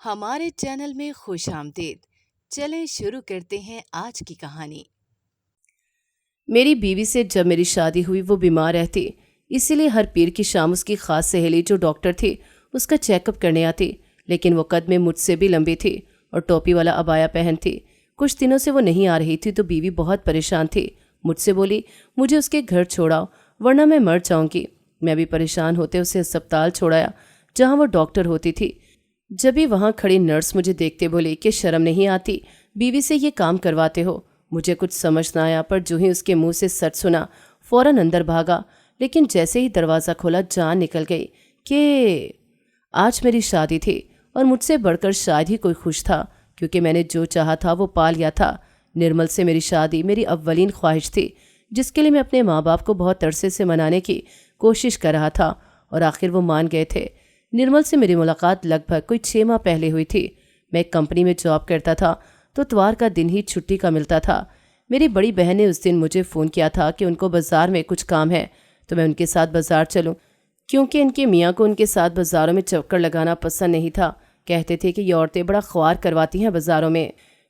ہمارے چینل میں خوش آمدید۔ چلیں شروع کرتے ہیں آج کی کہانی۔ میری بیوی سے جب میری شادی ہوئی وہ بیمار رہتی، اسی لیے ہر پیر کی شام اس کی خاص سہیلی جو ڈاکٹر تھی اس کا چیک اپ کرنے آتی، لیکن وہ قد میں مجھ سے بھی لمبی تھی اور ٹوپی والا عبایا پہن تھی۔ کچھ دنوں سے وہ نہیں آ رہی تھی تو بیوی بہت پریشان تھی، مجھ سے بولی مجھے اس کے گھر چھوڑاؤ ورنہ میں مر جاؤں گی۔ میں بھی پریشان ہوتے اسے ہسپتال چھوڑایا جہاں وہ ڈاکٹر ہوتی تھی۔ جب ہی وہاں کھڑی نرس مجھے دیکھتے بولی کہ شرم نہیں آتی بیوی سے یہ کام کرواتے ہو۔ مجھے کچھ سمجھ نہ آیا، پر جو ہی اس کے منہ سے سچ سنا فوراً اندر بھاگا، لیکن جیسے ہی دروازہ کھولا جان نکل گئی کہ آج میری شادی تھی اور مجھ سے بڑھ کر شاید ہی کوئی خوش تھا، کیونکہ میں نے جو چاہا تھا وہ پا لیا تھا۔ نرمل سے میری شادی میری اولین خواہش تھی، جس کے لیے میں اپنے ماں باپ کو بہت عرصے سے منانے کی کوشش کر رہا تھا اور آخر وہ مان گئے تھے۔ نرمل سے میری ملاقات لگ بھگ کوئی 6 ماہ پہلے ہوئی تھی۔ میں ایک کمپنی میں جاب کرتا تھا تو اتوار کا دن ہی چھٹی کا ملتا تھا۔ میری بڑی بہن نے اس دن مجھے فون کیا تھا کہ ان کو بازار میں کچھ کام ہے تو میں ان کے ساتھ بازار چلوں، کیونکہ ان کے میاں کو ان کے ساتھ بازاروں میں چکر لگانا پسند نہیں تھا۔ کہتے تھے کہ یہ عورتیں بڑا خوار کرواتی ہیں بازاروں میں۔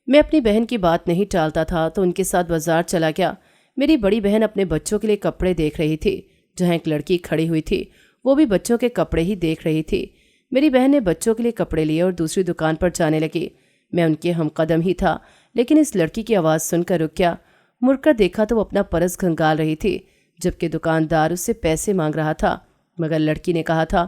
میں اپنی بہن کی بات نہیں ٹالتا تھا تو ان کے ساتھ بازار چلا گیا۔ میری بڑی بہن اپنے بچوں کے لیے کپڑے دیکھ رہی تھی، جہاں ایک لڑکی کھڑی ہوئی تھی وہ بھی بچوں کے کپڑے ہی دیکھ رہی تھی۔ میری بہن نے بچوں کے لیے کپڑے لیے اور دوسری دکان پر جانے لگی۔ میں ان کے ہم قدم ہی تھا، لیکن اس لڑکی کی آواز سن کر رک گیا۔ مڑ کر دیکھا تو وہ اپنا پرس گھنگال رہی تھی، جبکہ دکاندار اس سے پیسے مانگ رہا تھا، مگر لڑکی نے کہا تھا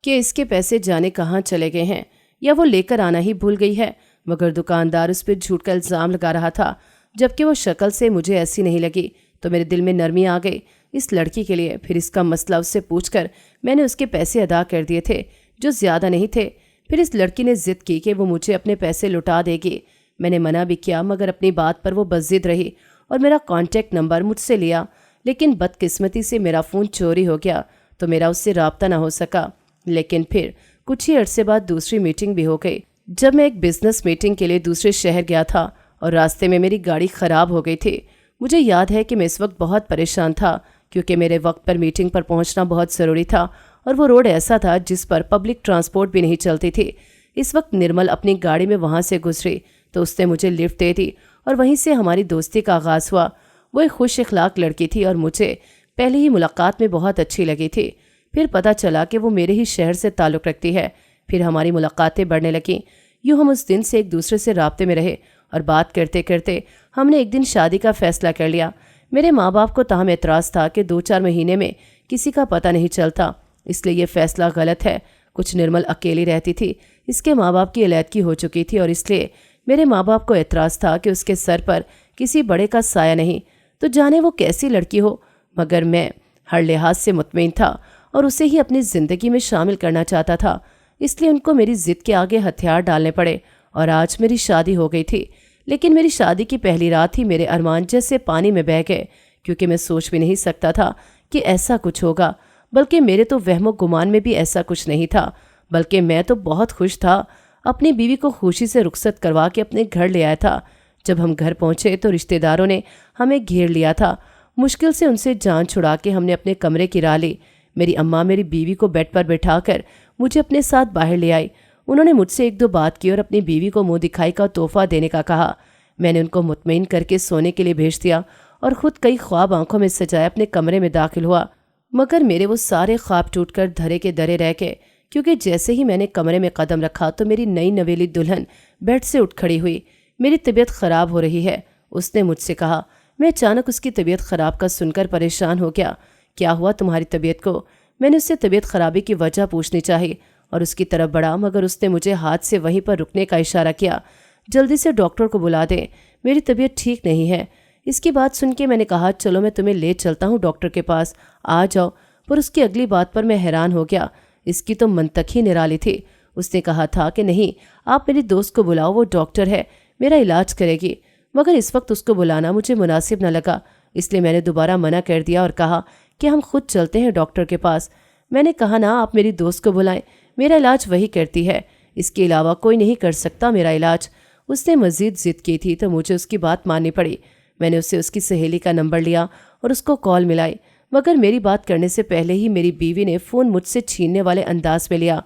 کہ اس کے پیسے جانے کہاں چلے گئے ہیں یا وہ لے کر آنا ہی بھول گئی ہے، مگر دکاندار اس پہ جھوٹ کا الزام لگا رہا تھا۔ جبکہ وہ شکل سے مجھے ایسی نہیں لگی تو میرے دل میں نرمی آ گئی اس لڑکی کے لیے۔ پھر اس کا مسئلہ اس سے پوچھ کر میں نے اس کے پیسے ادا کر دیے تھے، جو زیادہ نہیں تھے۔ پھر اس لڑکی نے ضد کی کہ وہ مجھے اپنے پیسے لوٹا دے گی۔ میں نے منع بھی کیا، مگر اپنی بات پر وہ بضد رہی اور میرا کانٹیکٹ نمبر مجھ سے لیا، لیکن بدقسمتی سے میرا فون چوری ہو گیا تو میرا اس سے رابطہ نہ ہو سکا۔ لیکن پھر کچھ ہی عرصے بعد دوسری میٹنگ بھی ہو گئی، جب میں ایک بزنس میٹنگ کے لیے دوسرے شہر گیا تھا اور راستے میں میری گاڑی خراب ہو گئی تھی۔ مجھے یاد ہے کہ میں اس وقت بہت پریشان تھا، کیونکہ میرے وقت پر میٹنگ پر پہنچنا بہت ضروری تھا اور وہ روڈ ایسا تھا جس پر پبلک ٹرانسپورٹ بھی نہیں چلتی تھی۔ اس وقت نرمل اپنی گاڑی میں وہاں سے گزری تو اس نے مجھے لفٹ دے دی اور وہیں سے ہماری دوستی کا آغاز ہوا۔ وہ ایک خوش اخلاق لڑکی تھی اور مجھے پہلی ہی ملاقات میں بہت اچھی لگی تھی۔ پھر پتہ چلا کہ وہ میرے ہی شہر سے تعلق رکھتی ہے۔ پھر ہماری ملاقاتیں بڑھنے لگیں۔ یوں ہم اس دن سے ایک دوسرے سے رابطے میں رہے اور بات کرتے کرتے ہم نے ایک دن شادی کا فیصلہ کر لیا۔ میرے ماں باپ کو تاہم اعتراض تھا کہ 2-4 مہینے میں کسی کا پتہ نہیں چلتا، اس لیے یہ فیصلہ غلط ہے۔ کچھ نرمل اکیلی رہتی تھی، اس کے ماں باپ کی علیحدگی ہو چکی تھی اور اس لیے میرے ماں باپ کو اعتراض تھا کہ اس کے سر پر کسی بڑے کا سایہ نہیں، تو جانے وہ کیسی لڑکی ہو، مگر میں ہر لحاظ سے مطمئن تھا اور اسے ہی اپنی زندگی میں شامل کرنا چاہتا تھا۔ اس لیے ان کو میری ضد کے آگے ہتھیار ڈالنے پڑے اور آج میری شادی ہو گئی تھی۔ لیکن میری شادی کی پہلی رات ہی میرے ارمان جیسے پانی میں بہہ گئے، کیونکہ میں سوچ بھی نہیں سکتا تھا کہ ایسا کچھ ہوگا۔ بلکہ میرے تو وہم و گمان میں بھی ایسا کچھ نہیں تھا، بلکہ میں تو بہت خوش تھا۔ اپنی بیوی کو خوشی سے رخصت کروا کے اپنے گھر لے آیا تھا۔ جب ہم گھر پہنچے تو رشتہ داروں نے ہمیں گھیر لیا تھا۔ مشکل سے ان سے جان چھڑا کے ہم نے اپنے کمرے کی راہ لی۔ میری اماں میری بیوی کو بیڈ پر بٹھا کر مجھے اپنے ساتھ باہر لے آئی۔ انہوں نے مجھ سے 1-2 بات کی اور اپنی بیوی کو منہ دکھائی کا تحفہ دینے کا کہا۔ میں نے ان کو مطمئن کر کے سونے کے لیے بھیج دیا اور خود کئی خواب آنکھوں میں سجائے اپنے کمرے میں داخل ہوا، مگر میرے وہ سارے خواب ٹوٹ کر دھرے کے دھرے رہ گئے، کیونکہ جیسے ہی میں نے کمرے میں قدم رکھا تو میری نئی نویلی دلہن بیڈ سے اٹھ کھڑی ہوئی۔ میری طبیعت خراب ہو رہی ہے، اس نے مجھ سے کہا۔ میں اچانک اس کی طبیعت خراب کا سن کر پریشان ہو گیا۔ کیا ہوا تمہاری طبیعت کو؟ میں نے اس سے طبیعت خرابی کی وجہ پوچھنی چاہی اور اس کی طرف بڑھا، مگر اس نے مجھے ہاتھ سے وہیں پر رکنے کا اشارہ کیا۔ جلدی سے ڈاکٹر کو بلا دیں، میری طبیعت ٹھیک نہیں ہے۔ اس کی بات سن کے میں نے کہا چلو میں تمہیں لے چلتا ہوں ڈاکٹر کے پاس، آ جاؤ۔ پر اس کی اگلی بات پر میں حیران ہو گیا، اس کی تو منطق ہی نرالی تھی۔ اس نے کہا تھا کہ نہیں، آپ میری دوست کو بلاؤ، وہ ڈاکٹر ہے، میرا علاج کرے گی۔ مگر اس وقت اس کو بلانا مجھے مناسب نہ لگا، اس لیے میں نے دوبارہ منع کر دیا اور کہا کہ ہم خود چلتے ہیں ڈاکٹر کے پاس۔ میں نے کہا نا، آپ میری دوست کو بلائیں، میرا علاج وہی کرتی ہے، اس کے علاوہ کوئی نہیں کر سکتا میرا علاج۔ اس نے مزید ضد کی تھی تو مجھے اس کی بات ماننی پڑی۔ میں نے اسے اس کی سہیلی کا نمبر لیا اور اس کو کال ملائی، مگر میری بات کرنے سے پہلے ہی میری بیوی نے فون مجھ سے چھیننے والے انداز میں لیا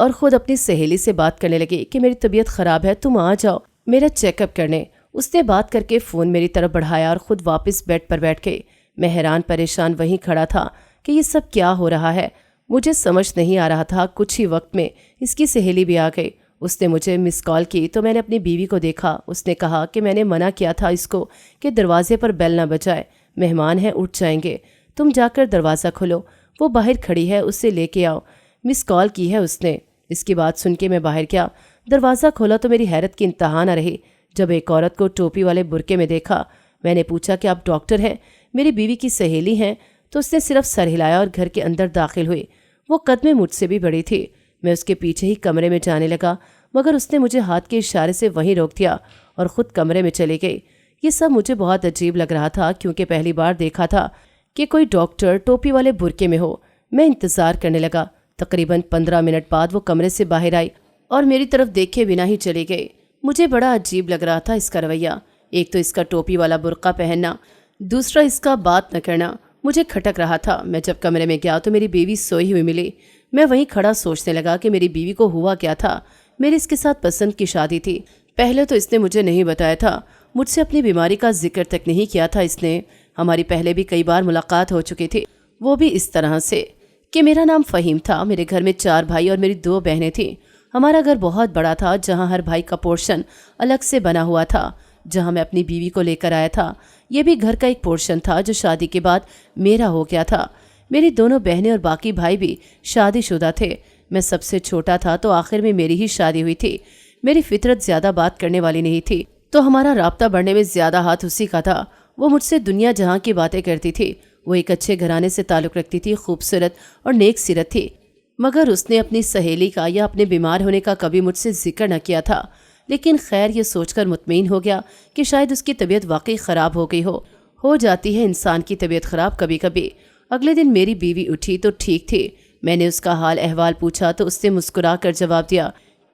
اور خود اپنی سہیلی سے بات کرنے لگی کہ میری طبیعت خراب ہے، تم آ جاؤ میرا چیک اپ کرنے۔ اس نے بات کر کے فون میری طرف بڑھایا اور خود واپس بیڈ پر بیٹھ گئی۔ میں حیران پریشان وہیں کھڑا تھا کہ یہ سب کیا ہو رہا ہے، مجھے سمجھ نہیں آ رہا تھا۔ کچھ ہی وقت میں اس کی سہیلی بھی آ گئی۔ اس نے مجھے مس کال کی تو میں نے اپنی بیوی کو دیکھا۔ اس نے کہا کہ میں نے منع کیا تھا اس کو کہ دروازے پر بیل نہ بجائے، مہمان ہیں اٹھ جائیں گے، تم جا کر دروازہ کھولو، وہ باہر کھڑی ہے اسے لے کے آؤ، مس کال کی ہے اس نے۔ اس کی بات سن کے میں باہر گیا، دروازہ کھولا تو میری حیرت کی انتہا نہ رہی جب ایک عورت کو ٹوپی والے برقعے میں دیکھا۔ میں نے پوچھا کہ آپ ڈاکٹر ہیں، میری بیوی کی سہیلی ہیں؟ تو اس نے صرف سر ہلایا اور گھر کے اندر داخل ہوئی۔ وہ قد میں مجھ سے بھی بڑی تھی۔ میں اس کے پیچھے ہی کمرے میں جانے لگا، مگر اس نے مجھے ہاتھ کے اشارے سے وہیں روک دیا اور خود کمرے میں چلی گئی۔ یہ سب مجھے بہت عجیب لگ رہا تھا کیونکہ پہلی بار دیکھا تھا کہ کوئی ڈاکٹر ٹوپی والے برقعے میں ہو۔ میں انتظار کرنے لگا۔ تقریباً 15 منٹ بعد وہ کمرے سے باہر آئی اور میری طرف دیکھے بنا ہی چلی گئی۔ مجھے بڑا عجیب لگ رہا تھا اس کا رویہ، ایک تو اس کا ٹوپی والا برقعہ پہننا، دوسرا اس کا بات نہ کرنا۔ مجھے کھٹک رہا تھا۔ میں جب کمرے میں گیا تو میری بیوی سوئی ہوئی ملی۔ میں وہیں کھڑا سوچنے لگا کہ میری بیوی کو ہوا کیا تھا۔ میری اس کے ساتھ پسند کی شادی تھی۔ پہلے تو اس نے مجھے نہیں بتایا تھا، مجھ سے اپنی بیماری کا ذکر تک نہیں کیا تھا اس نے۔ ہماری پہلے بھی کئی بار ملاقات ہو چکی تھی، وہ بھی اس طرح سے کہ میرا نام فہیم تھا۔ میرے گھر میں 4 بھائی اور میری 2 بہنیں تھیں۔ ہمارا گھر بہت بڑا تھا جہاں ہر بھائی کا پورشن الگ سے بنا ہوا تھا۔ جہاں میں اپنی بیوی کو لے کر آیا تھا یہ بھی گھر کا ایک پورشن تھا جو شادی کے بعد میرا ہو گیا تھا۔ میری دونوں بہنیں اور باقی بھائی بھی شادی شدہ تھے۔ میں سب سے چھوٹا تھا تو آخر میں میری ہی شادی ہوئی تھی۔ میری فطرت زیادہ بات کرنے والی نہیں تھی تو ہمارا رابطہ بڑھنے میں زیادہ ہاتھ اسی کا تھا۔ وہ مجھ سے دنیا جہاں کی باتیں کرتی تھی۔ وہ ایک اچھے گھرانے سے تعلق رکھتی تھی، خوبصورت اور نیک سیرت تھی، مگر اس نے اپنی سہیلی کا یا اپنے بیمار ہونے کا کبھی مجھ سے ذکر نہ کیا تھا۔ لیکن خیر یہ سوچ کر مطمئن ہو گیا کہ شاید اس کی طبیعت واقعی خراب ہو گئی ہو جاتی ہے انسان کی طبیعت خراب کبھی کبھی۔ اگلے دن میری بیوی اٹھی تو ٹھیک تھی۔ میں نے اس کا حال احوال پوچھا تو اس نے مسکرا کر جواب دیا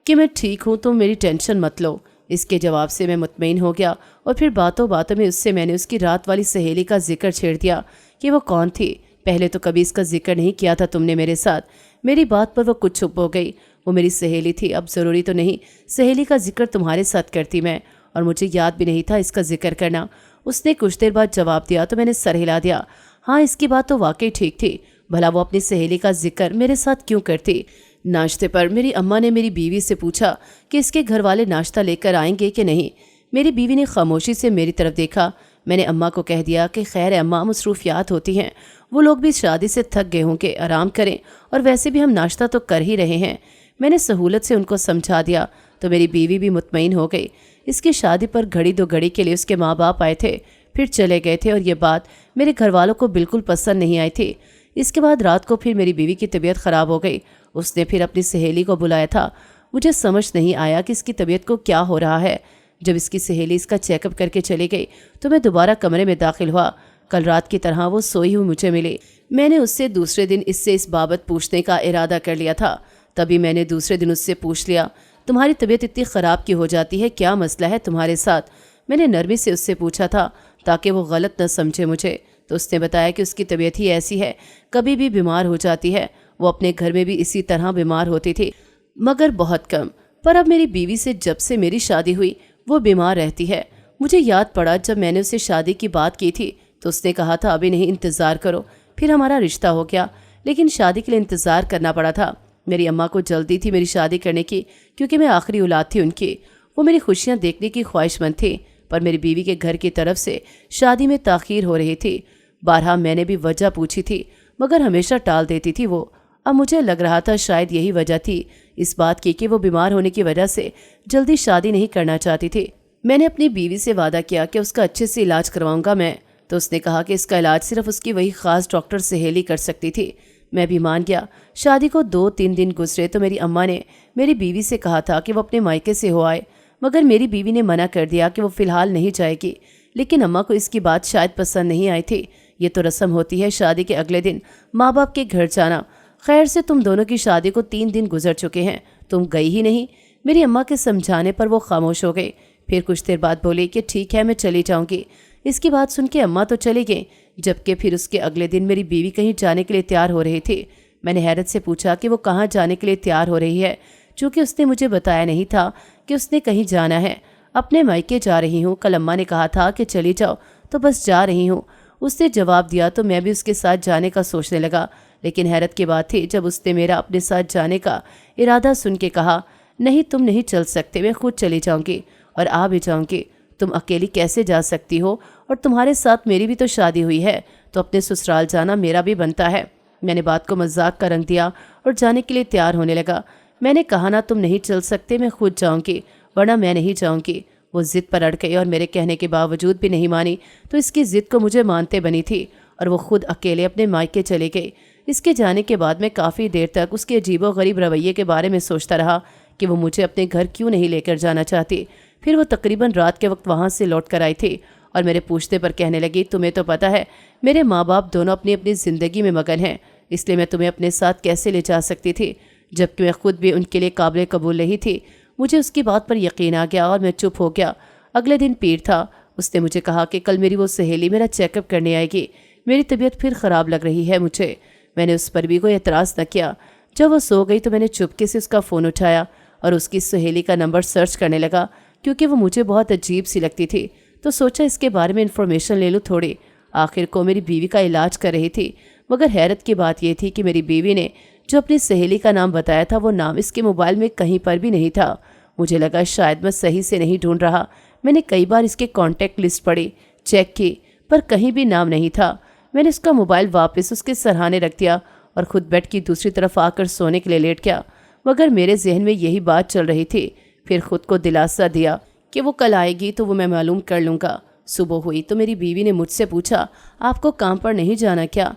کہ میں ٹھیک ہوں، تم میری ٹینشن مت لو۔ اس کے جواب سے میں مطمئن ہو گیا اور پھر باتوں باتوں میں میں نے اس کی رات والی سہیلی کا ذکر چھیڑ دیا کہ وہ کون تھی۔ پہلے تو کبھی اس کا ذکر نہیں کیا تھا تم نے میرے ساتھ۔ میری بات پر وہ کچھ چپ ہو گئی۔ وہ میری سہیلی تھی، اب ضروری تو نہیں سہیلی کا ذکر تمہارے ساتھ کرتی میں، اور مجھے یاد بھی نہیں تھا اس کا ذکر کرنا۔ اس نے کچھ دیر بعد جواب دیا تو میں نے سر ہلا دیا۔ ہاں اس کی بات تو واقعی ٹھیک تھی، بھلا وہ اپنی سہیلی کا ذکر میرے ساتھ کیوں کرتی؟ ناشتے پر میری اماں نے میری بیوی سے پوچھا کہ اس کے گھر والے ناشتہ لے کر آئیں گے کہ نہیں۔ میری بیوی نے خاموشی سے میری طرف دیکھا۔ میں نے اماں کو کہہ دیا کہ خیر ہے اماں، مصروفیات ہوتی ہیں، وہ لوگ بھی شادی سے تھک گئے ہوں کہ آرام کریں، اور ویسے بھی ہم ناشتہ تو کر ہی رہے ہیں۔ میں نے سہولت سے ان کو سمجھا دیا تو میری بیوی بھی مطمئن ہو گئی۔ اس کی شادی پر گھڑی 2 گھڑی کے لیے اس کے ماں باپ آئے تھے، پھر چلے گئے تھے، اور یہ بات میرے گھر والوں کو بالکل پسند نہیں آئی تھی۔ اس کے بعد رات کو پھر میری بیوی کی طبیعت خراب ہو گئی۔ اس نے پھر اپنی سہیلی کو بلایا تھا۔ مجھے سمجھ نہیں آیا کہ اس کی طبیعت کو کیا ہو رہا ہے۔ جب اس کی سہیلی اس کا چیک اپ کر کے چلی گئی تو میں دوبارہ کمرے میں داخل ہوا۔ کل رات کی طرح وہ سوئی ہوئی مجھے ملی۔ میں نے اس سے دوسرے دن اس بابت پوچھنے کا ارادہ کر لیا تھا۔ تبھی میں نے دوسرے دن اس سے پوچھ لیا، تمہاری طبیعت اتنی خراب کی ہو جاتی ہے، کیا مسئلہ ہے تمہارے ساتھ؟ میں نے نرمی سے اس سے پوچھا تھا تاکہ وہ غلط نہ سمجھے مجھے، تو اس نے بتایا کہ اس کی طبیعت ہی ایسی ہے، کبھی بھی بیمار ہو جاتی ہے۔ وہ اپنے گھر میں بھی اسی طرح بیمار ہوتی تھی، مگر بہت کم، پر اب میری بیوی سے جب سے میری شادی ہوئی وہ بیمار رہتی ہے۔ مجھے یاد پڑا جب میں نے اسے شادی کی بات کی تھی تو اس نے کہا تھا ابھی نہیں، انتظار کرو، پھر ہمارا رشتہ ہو گیا، لیکن شادی کے لیے انتظار کرنا پڑا تھا۔ میری اماں کو جلدی تھی میری شادی کرنے کی کیونکہ میں آخری اولاد تھی ان کی۔ وہ میری خوشیاں دیکھنے کی خواہش مند تھی، پر میری بیوی کے گھر کی طرف سے شادی میں تاخیر ہو رہی تھی۔ بارہا میں نے بھی وجہ پوچھی تھی مگر ہمیشہ ٹال دیتی تھی وہ۔ اب مجھے لگ رہا تھا شاید یہی وجہ تھی اس بات کی کہ وہ بیمار ہونے کی وجہ سے جلدی شادی نہیں کرنا چاہتی تھی۔ میں نے اپنی بیوی سے وعدہ کیا کہ اس کا اچھے سے علاج کرواؤں گا میں، تو اس نے کہا کہ اس کا علاج صرف اس کی وہی خاص ڈاکٹر سہیلی کر سکتی تھی۔ میں بھی مان گیا۔ شادی کو 2-3 دن گزرے تو میری اماں نے میری بیوی سے کہا تھا کہ وہ اپنے مائکے سے ہو آئے، مگر میری بیوی نے منع کر دیا کہ وہ فی الحال نہیں جائے گی۔ لیکن اماں کو اس کی بات شاید پسند نہیں آئی تھی۔ یہ تو رسم ہوتی ہے شادی کے اگلے دن ماں باپ کے گھر جانا۔ خیر سے تم دونوں کی شادی کو 3 دن گزر چکے ہیں، تم گئی ہی نہیں۔ میری اماں کے سمجھانے پر وہ خاموش ہو گئی، پھر کچھ دیر بعد بولی کہ ٹھیک ہے میں چلی جاؤں گی۔ اس کی بات سن کے اماں تو چلی گئیں، جبکہ پھر اس کے اگلے دن میری بیوی کہیں جانے کے لیے تیار ہو رہی تھی۔ میں نے حیرت سے پوچھا کہ وہ کہاں جانے کے لیے تیار ہو رہی ہے، چونکہ اس نے مجھے بتایا نہیں تھا کہ اس نے کہیں جانا ہے۔ اپنے مائکے جا رہی ہوں، کل اماں نے کہا تھا کہ چلی جاؤ تو بس جا رہی ہوں، اس نے جواب دیا تو میں بھی اس کے ساتھ جانے کا سوچنے لگا۔ لیکن حیرت کی بات تھی جب اس نے میرا اپنے ساتھ جانے کا ارادہ سن کے کہا، نہیں تم نہیں چل سکتے، میں خود چلی جاؤں گی اور آ بھی جاؤں گی۔ تم اکیلی کیسے جا سکتی ہو؟ اور تمہارے ساتھ میری بھی تو شادی ہوئی ہے، تو اپنے سسرال جانا میرا بھی بنتا ہے۔ میں نے بات کو مذاق کا رنگ دیا اور جانے کے لیے تیار ہونے لگا۔ میں نے کہا نا تم نہیں چل سکتے، میں خود جاؤں گی، ورنہ میں نہیں جاؤں گی۔ وہ ضد پر اڑ گئی اور میرے کہنے کے باوجود بھی نہیں مانی، تو اس کی ضد کو مجھے مانتے بنی تھی اور وہ خود اکیلے اپنے مائکے چلے گئی۔ اس کے جانے کے بعد میں کافی دیر تک اس کے عجیب و غریب رویے کے بارے میں سوچتا رہا کہ وہ مجھے اپنے گھر کیوں نہیں لے کر جانا چاہتی۔ پھر وہ تقریباً رات کے وقت وہاں سے لوٹ کر آئی تھی اور میرے پوچھنے پر کہنے لگی، تمہیں تو پتہ ہے میرے ماں باپ دونوں اپنی اپنی زندگی میں مگن ہیں، اس لیے میں تمہیں اپنے ساتھ کیسے لے جا سکتی تھی، جبکہ میں خود بھی ان کے لیے قابل قبول نہیں تھی۔ مجھے اس کی بات پر یقین آ گیا اور میں چپ ہو گیا۔ اگلے دن پیر تھا۔ اس نے مجھے کہا کہ کل میری وہ سہیلی میرا چیک اپ کرنے آئے گی، میری طبیعت پھر خراب لگ رہی ہے مجھے۔ میں نے اس پر بھی کوئی اعتراض نہ کیا۔ جب وہ سو گئی تو میں نے چپکے سے اس کا فون اٹھایا اور اس کی سہیلی کا نمبر سرچ کرنے لگا، کیونکہ وہ مجھے بہت عجیب سی لگتی تھی، تو سوچا اس کے بارے میں انفارمیشن لے لوں تھوڑی۔ آخر کو میری بیوی کا علاج کر رہی تھی، مگر حیرت کی بات یہ تھی کہ میری بیوی نے جو اپنی سہیلی کا نام بتایا تھا وہ نام اس کے موبائل میں کہیں پر بھی نہیں تھا۔ مجھے لگا شاید میں صحیح سے نہیں ڈھونڈ رہا۔ میں نے کئی بار اس کے کانٹیکٹ لسٹ پڑھی، چیک کی، پر کہیں بھی نام نہیں تھا۔ میں نے اس کا موبائل واپس اس کے سرہانے رکھ دیا اور خود بیڈ کی دوسری طرف آ کر سونے کے لیے لیٹ گیا، مگر میرے ذہن میں یہی بات چل رہی تھی۔ پھر خود کو دلاسا دیا کہ وہ کل آئے گی تو وہ میں معلوم کر لوں گا۔ صبح ہوئی تو میری بیوی نے مجھ سے پوچھا، آپ کو کام پر نہیں جانا کیا؟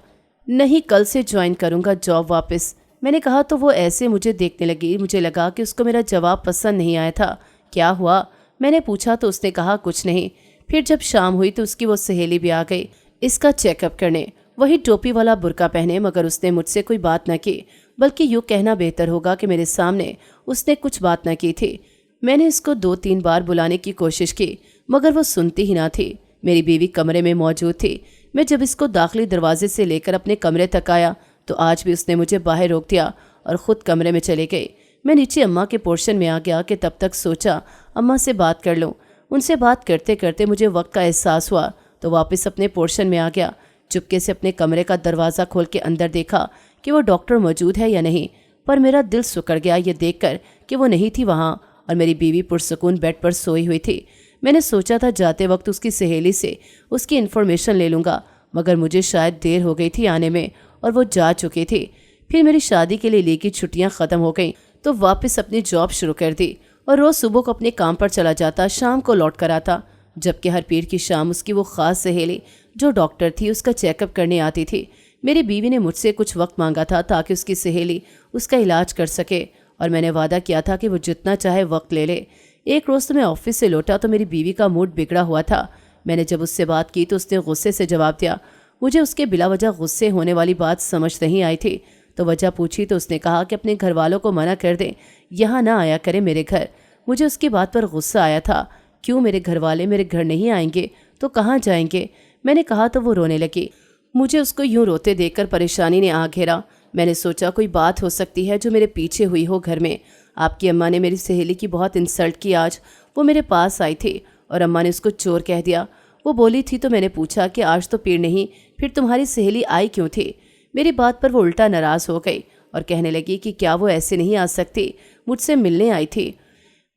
نہیں، کل سے جوائن کروں گا جاب واپس۔ میں نے کہا تو وہ ایسے مجھے دیکھنے لگی، مجھے لگا کہ اس کو میرا جواب پسند نہیں آیا تھا۔ کیا ہوا؟ میں نے پوچھا تو اس نے کہا کچھ نہیں۔ پھر جب شام ہوئی تو اس کی وہ سہیلی بھی آ گئی اس کا چیک اپ کرنے، وہی ٹوپی والا برقع پہنے، مگر اس نے مجھ سے کوئی بات نہ کی، بلکہ یوں کہنا بہتر ہوگا کہ میرے سامنے اس نے کچھ بات نہ کی تھی۔ میں نے اس کو 2-3 بار بلانے کی کوشش کی، مگر وہ سنتی ہی نہ تھی۔ میری بیوی کمرے میں موجود تھی۔ میں جب اس کو داخلی دروازے سے لے کر اپنے کمرے تک آیا تو آج بھی اس نے مجھے باہر روک دیا اور خود کمرے میں چلے گئی۔ میں نیچے اماں کے پورشن میں آ گیا کہ تب تک سوچا اماں سے بات کر لوں۔ ان سے بات کرتے کرتے مجھے وقت کا احساس ہوا تو واپس اپنے پورشن میں آ گیا۔ چپکے سے اپنے کمرے کا دروازہ کھول کے اندر دیکھا کہ وہ ڈاکٹر موجود ہے یا نہیں، پر میرا دل سکڑ گیا یہ دیکھ کر کہ وہ نہیں تھی وہاں اور میری بیوی پرسکون بیڈ پر سوئی ہوئی تھی۔ میں نے سوچا تھا جاتے وقت اس کی سہیلی سے اس کی انفارمیشن لے لوں گا، مگر مجھے شاید دیر ہو گئی تھی آنے میں اور وہ جا چکی تھی۔ پھر میری شادی کے لیے لی کی چھٹیاں ختم ہو گئیں تو واپس اپنی جاب شروع کر دی اور روز صبح کو اپنے کام پر چلا جاتا، شام کو لوٹ کر آتا، جبکہ ہر پیر کی شام اس کی وہ خاص سہیلی جو ڈاکٹر تھی اس کا چیک اپ کرنے آتی تھی۔ میری بیوی نے مجھ سے کچھ وقت مانگا تھا تاکہ اس کی سہیلی اس کا علاج کر سکے، اور میں نے وعدہ کیا تھا کہ وہ جتنا چاہے وقت لے لے۔ ایک روز تو میں آفس سے لوٹا تو میری بیوی کا موڈ بگڑا ہوا تھا۔ میں نے جب اس سے بات کی تو اس نے غصے سے جواب دیا۔ مجھے اس کے بلا وجہ غصے ہونے والی بات سمجھ نہیں آئی تھی، تو وجہ پوچھی تو اس نے کہا کہ اپنے گھر والوں کو منع کر دیں، یہاں نہ آیا کرے میرے گھر۔ مجھے اس کی بات پر غصہ آیا تھا، کیوں میرے گھر والے میرے گھر نہیں آئیں گے تو کہاں جائیں گے؟ میں نے کہا تو وہ رونے لگی۔ مجھے اس کو یوں روتے دیکھ کر پریشانی نے آ گھیرا۔ میں نے سوچا کوئی بات ہو سکتی ہے جو میرے پیچھے ہوئی ہو گھر میں۔ آپ کی اماں نے میری سہیلی کی بہت انسلٹ کی آج، وہ میرے پاس آئی تھی اور اماں نے اس کو چور کہہ دیا۔ وہ بولی تھی تو میں نے پوچھا کہ آج تو پیر نہیں، پھر تمہاری سہیلی آئی کیوں تھی؟ میری بات پر وہ الٹا ناراض ہو گئی اور کہنے لگی کہ کیا وہ ایسے نہیں آ سکتی، مجھ سے ملنے آئی تھی،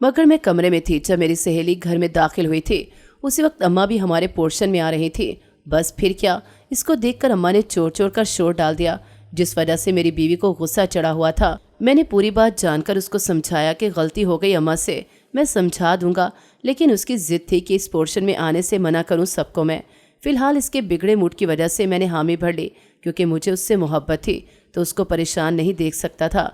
مگر میں کمرے میں تھی جب میری سہیلی گھر میں داخل ہوئی تھی۔ اسی وقت اماں بھی ہمارے پورشن میں آ رہی تھی۔ بس پھر کیا، اس کو دیکھ کر اماں نے چور چور کا شور ڈال دیا، جس وجہ سے میری بیوی کو غصہ چڑھا ہوا تھا۔ میں نے پوری بات جان کر اس کو سمجھایا کہ غلطی ہو گئی اماں سے، میں سمجھا دوں گا، لیکن اس کی ضد تھی کہ اس پورشن میں آنے سے منع کروں سب کو میں۔ فی الحال اس کے بگڑے موڈ کی وجہ سے میں نے حامی بھر لی، کیونکہ مجھے اس سے محبت تھی تو اس کو پریشان نہیں دیکھ سکتا تھا۔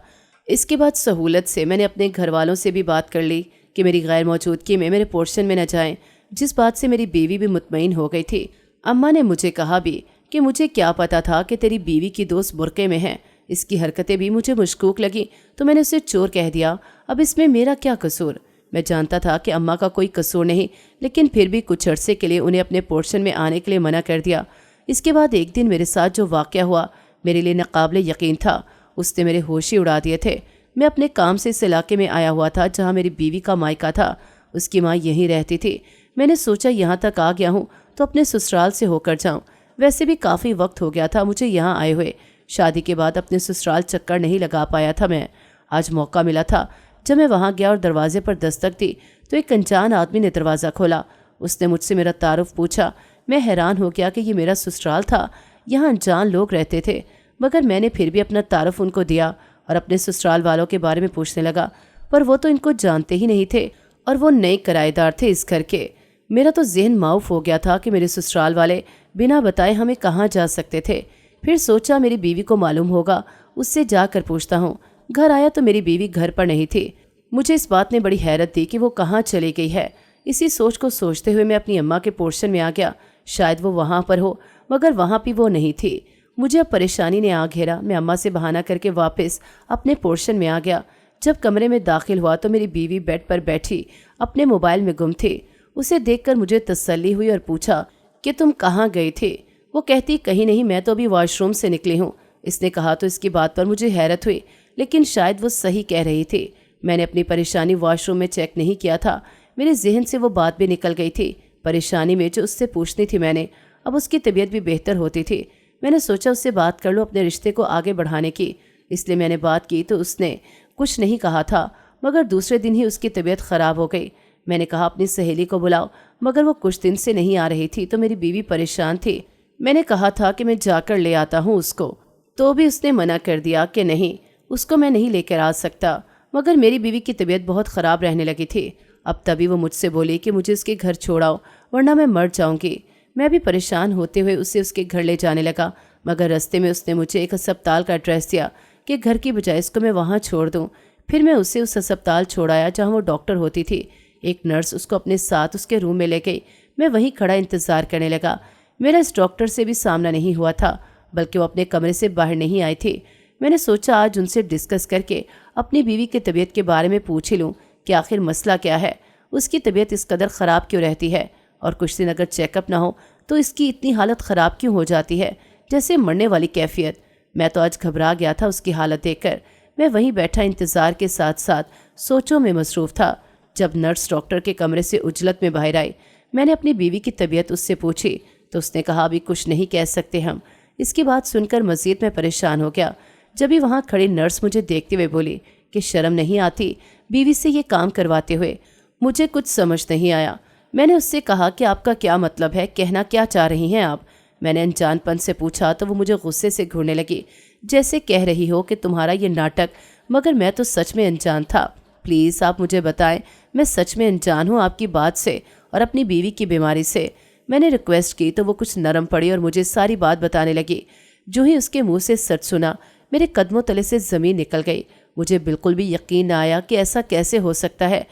اس کے بعد سہولت سے میں نے اپنے گھر والوں سے بھی بات کر لی کہ میری غیر موجودگی میں میرے پورشن میں نہ جائیں، جس بات سے میری بیوی بھی مطمئن ہو گئی تھی۔ اماں نے مجھے کہا بھی کہ مجھے کیا پتا تھا کہ تیری بیوی کی دوست برقعے میں ہے، اس کی حرکتیں بھی مجھے مشکوک لگی تو میں نے اسے چور کہہ دیا۔ اب اس میں میرا کیا قصور؟ میں جانتا تھا کہ اماں کا کوئی قصور نہیں، لیکن پھر بھی کچھ عرصے کے لیے انہیں اپنے پورشن میں آنے کے لیے منع کر دیا۔ اس کے بعد ایک دن میرے ساتھ جو واقعہ ہوا میرے لیے ناقابل یقین تھا اس نے میرے ہوش ہی اڑا دیے تھے۔ میں اپنے کام سے اس علاقے میں آیا ہوا تھا جہاں میری بیوی کا مائکا تھا۔ اس کی ماں یہیں رہتی تھی۔ میں نے سوچا یہاں تک آ گیا ہوں تو اپنے سسرال سے ہو کر جاؤں۔ ویسے بھی کافی وقت ہو گیا تھا مجھے یہاں آئے ہوئے۔ شادی کے بعد اپنے سسرال چکر نہیں لگا پایا تھا میں۔ آج موقع ملا تھا۔ جب میں وہاں گیا اور دروازے پر دستک دی تو ایک انجان آدمی نے دروازہ کھولا۔ اس نے مجھ سے میرا تعارف پوچھا۔ میں حیران ہو گیا کہ یہ میرا سسرال تھا۔ یہاں انجان لوگ رہتے تھے، مگر میں نے پھر بھی اپنا تعارف ان کو دیا اور اپنے سسرال والوں کے بارے میں پوچھنے لگا، پر وہ تو ان کو جانتے ہی نہیں تھے اور وہ نئے کرایہ دار تھے اس گھر کے۔ میرا تو ذہن معاف ہو گیا تھا کہ میرے سسرال والے بنا بتائے ہمیں کہاں جا سکتے تھے۔ پھر سوچا میری بیوی کو معلوم ہوگا، اس سے جا کر پوچھتا ہوں۔ گھر آیا تو میری بیوی گھر پر نہیں تھی۔ مجھے اس بات نے بڑی حیرت دی کہ وہ کہاں چلی گئی ہے۔ اسی سوچ کو سوچتے ہوئے میں اپنی اماں کے پورشن میں آ گیا۔ شاید وہ وہاں پر ہو، مگر وہاں بھی وہ نہیں تھی۔ مجھے اب پریشانی نے آ گھیرا۔ میں اماں سے بہانہ کر کے واپس اپنے پورشن میں آ گیا۔ جب کمرے میں داخل ہوا تو میری بیوی بیڈ پر بیٹھی اپنے موبائل میں گم تھی۔ اسے دیکھ کر مجھے تسلی ہوئی اور پوچھا کہ تم کہاں گئی تھی؟ وہ کہتی کہیں نہیں، میں تو ابھی واش روم سے نکلی ہوں۔ اس نے کہا تو اس کی بات پر مجھے حیرت ہوئی، لیکن شاید وہ صحیح کہہ رہی تھی۔ میں نے اپنی پریشانی واش روم میں چیک نہیں کیا تھا۔ میرے ذہن سے وہ بات بھی نکل گئی تھی۔ پریشانی میں جو اس سے پوچھنی تھی میں نے، اب اس کی طبیعت بھی بہتر ہوتی تھی۔ میں نے سوچا اس سے بات کر لوں اپنے رشتے کو آگے بڑھانے کی، اس لیے میں نے بات کی تو اس نے کچھ نہیں کہا تھا، مگر دوسرے دن ہی اس کی طبیعت خراب ہو گئی۔ میں نے کہا اپنی سہیلی کو بلاؤ، مگر وہ کچھ دن سے نہیں آ رہی تھی تو میری بیوی پریشان تھی۔ میں نے کہا تھا کہ میں جا کر لے آتا ہوں اس کو، تو بھی اس نے منع کر دیا کہ نہیں، اس کو میں نہیں لے کر آ سکتا۔ مگر میری بیوی کی طبیعت بہت خراب رہنے لگی تھی۔ اب تبھی وہ مجھ سے بولی کہ مجھے اس کے گھر چھوڑاؤ ورنہ میں مر جاؤں گی۔ میں بھی پریشان ہوتے ہوئے اسے اس کے گھر لے جانے لگا، مگر رستے میں اس نے مجھے ایک ہسپتال کا ایڈریس دیا کہ گھر کی بجائے اس کو میں وہاں چھوڑ دوں۔ پھر میں اسے اس ہسپتال چھوڑایا جہاں وہ ڈاکٹر ہوتی تھی۔ ایک نرس اس کو اپنے ساتھ اس کے روم میں لے گئی۔ میں وہیں کھڑا انتظار کرنے لگا۔ میرا اس ڈاکٹر سے بھی سامنا نہیں ہوا تھا، بلکہ وہ اپنے کمرے سے باہر نہیں آئی تھی۔ میں نے سوچا آج ان سے ڈسکس کر کے اپنی بیوی کی طبیعت کے بارے میں پوچھ ہی لوں کہ آخر مسئلہ کیا ہے، اس کی طبیعت اس قدر خراب کیوں رہتی ہے، اور کچھ دن اگر چیک اپ نہ ہو تو اس کی اتنی حالت خراب کیوں ہو جاتی ہے، جیسے مرنے والی کیفیت۔ میں تو آج گھبرا گیا تھا اس کی حالت دیکھ کر۔ میں وہیں بیٹھا انتظار کے ساتھ ساتھ سوچوں میں مصروف تھا۔ جب نرس ڈاکٹر کے کمرے سے عجلت میں باہر آئی، میں نے اپنی بیوی کی طبیعت اس سے پوچھی تو اس نے کہا ابھی کچھ نہیں کہہ سکتے ہم۔ اس کی بات سن کر مزید میں پریشان ہو گیا۔ جبھی وہاں کھڑی نرس مجھے دیکھتے ہوئے بولی کہ شرم نہیں آتی بیوی سے یہ کام کرواتے ہوئے؟ مجھے کچھ سمجھ نہیں آیا۔ میں نے اس سے کہا کہ آپ کا کیا مطلب ہے، کہنا کیا چاہ رہی ہیں آپ؟ میں نے انجان پن سے پوچھا تو وہ مجھے غصے سے گھورنے لگی، جیسے کہہ رہی ہو کہ تمہارا یہ ناٹک، مگر میں تو سچ میں انجان تھا۔ پلیز آپ مجھے بتائیں، میں سچ میں انجان ہوں آپ کی بات سے اور اپنی بیوی کی بیماری سے۔ میں نے ریکویسٹ کی تو وہ کچھ نرم پڑی اور مجھے ساری بات بتانے لگی۔ جو ہی اس کے منہ سے سچ سنا، میرے قدموں تلے سے زمین نکل گئی۔ مجھے بالکل بھی یقین نہ آیا کہ ایسا کیسے ہو سکتا ہے۔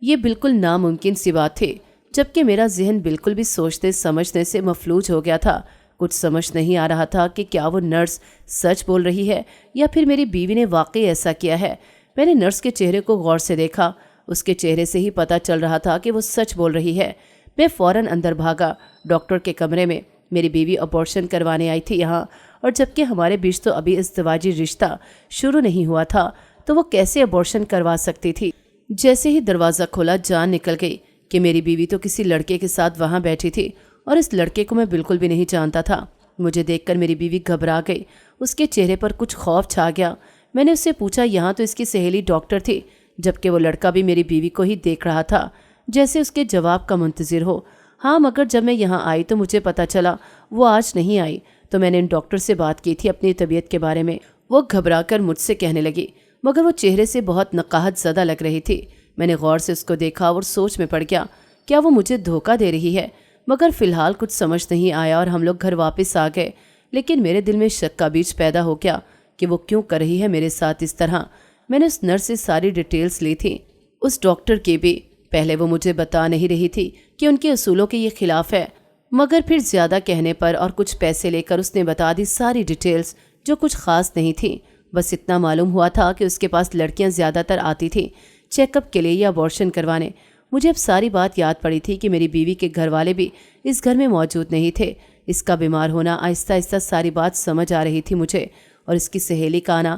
یہ بالکل ناممکن سی بات تھی، جبکہ میرا ذہن بالکل بھی سوچنے سمجھنے سے مفلوج ہو گیا تھا۔ کچھ سمجھ نہیں آ رہا تھا کہ کیا وہ نرس سچ بول رہی ہے یا پھر میری بیوی نے واقعی ایسا کیا ہے۔ میں نے نرس کے چہرے کو غور سے دیکھا۔ اس کے چہرے سے ہی پتہ چل رہا تھا کہ وہ سچ بول رہی ہے۔ میں فوراً اندر بھاگا ڈاکٹر کے کمرے میں۔ میری بیوی ابورشن کروانے آئی تھی یہاں، اور جبکہ ہمارے بیچ تو ابھی ازدواجی رشتہ شروع نہیں ہوا تھا تو وہ کیسے ابورشن کروا سکتی تھی؟ جیسے ہی دروازہ کھولا جان نکل گئی کہ میری بیوی تو کسی لڑکے کے ساتھ وہاں بیٹھی تھی، اور اس لڑکے کو میں بالکل بھی نہیں جانتا تھا۔ مجھے دیکھ کر میری بیوی گھبرا گئی، اس کے چہرے پر کچھ خوف چھا گیا۔ میں نے اس سے پوچھا یہاں تو اس کی سہیلی ڈاکٹر تھی، جبکہ وہ لڑکا بھی میری بیوی کو ہی دیکھ رہا تھا، جیسے اس کے جواب کا منتظر ہو۔ ہاں، مگر جب میں یہاں آئی تو مجھے پتہ چلا وہ آج نہیں آئی، تو میں نے ان ڈاکٹر سے بات کی تھی اپنی طبیعت کے بارے میں۔ وہ گھبرا کر مجھ سے کہنے لگی، مگر وہ چہرے سے بہت نقاہت زدہ لگ رہی تھی۔ میں نے غور سے اس کو دیکھا اور سوچ میں پڑ گیا، کیا وہ مجھے دھوکہ دے رہی ہے؟ مگر فی الحال کچھ سمجھ نہیں آیا اور ہم لوگ گھر واپس آ گئے۔ لیکن میرے دل میں شک کا بیج پیدا ہو گیا کہ وہ کیوں کر رہی ہے میرے ساتھ اس طرح۔ میں نے اس نرس سے ساری ڈیٹیلز لی تھی، اس ڈاکٹر کی بھی۔ پہلے وہ مجھے بتا نہیں رہی تھی کہ ان کے اصولوں کے یہ خلاف ہے، مگر پھر زیادہ کہنے پر اور کچھ پیسے لے کر اس نے بتا دی ساری ڈیٹیلز، جو کچھ خاص نہیں تھی۔ بس اتنا معلوم ہوا تھا کہ اس کے پاس لڑکیاں زیادہ تر آتی تھیں چیک اپ کے لیے یا ابورشن کروانے۔ مجھے اب ساری بات یاد پڑی تھی کہ میری بیوی کے گھر والے بھی اس گھر میں موجود نہیں تھے۔ اس کا بیمار ہونا، آہستہ آہستہ ساری بات سمجھ آ رہی تھی مجھے، اور اس کی سہیلی کا آنا